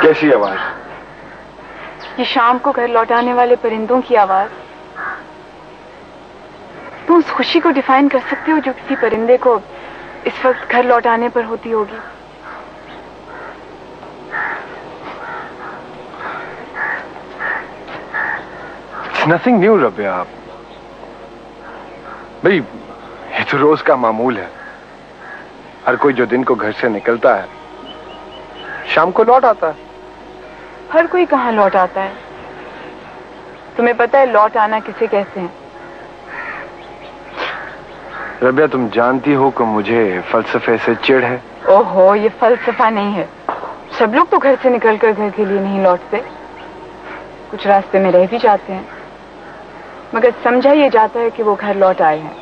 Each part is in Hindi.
कैसी आवाज? ये शाम को घर लौटाने वाले परिंदों की आवाज। तुम उस खुशी को डिफाइन कर सकते हो जो किसी परिंदे को इस वक्त घर लौटाने पर होती होगी? It's nothing new, Rabia. भाई ये तो रोज का मामूल है। हर कोई जो दिन को घर से निकलता है शाम को लौट आता है। हर कोई कहाँ लौट आता है? तुम्हें पता है लौट आना किसे कहते हैं? रबिया, तुम जानती हो कि मुझे फलसफे से चिढ़ है। ओहो, ये फलसफा नहीं है। सब लोग तो घर से निकलकर घर के लिए नहीं लौटते। कुछ रास्ते में रह भी जाते हैं, मगर समझा ये जाता है कि वो घर लौट आए हैं।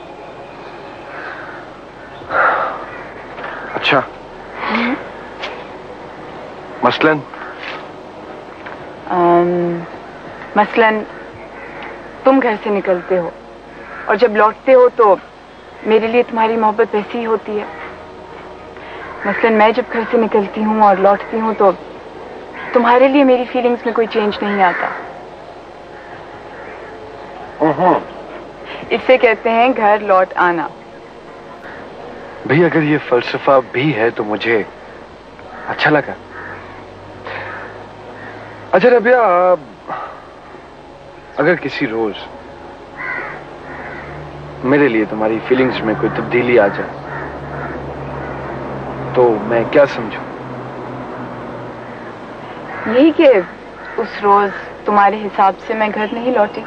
अच्छा। मसलन? मसलन तुम घर से निकलते हो और जब लौटते हो तो मेरे लिए तुम्हारी मोहब्बत वैसी ही होती है। मसलन मैं जब घर से निकलती हूँ और लौटती हूँ तो तुम्हारे लिए मेरी फीलिंग्स में कोई चेंज नहीं आता। इसे कहते हैं घर लौट आना। भाई अगर ये फलसफा भी है तो मुझे अच्छा लगा। अच्छा रबिया, अगर किसी रोज मेरे लिए तुम्हारी फीलिंग्स में कोई तब्दीली आ जाए तो मैं क्या समझूं? यही कि उस रोज तुम्हारे हिसाब से मैं घर नहीं लौटी।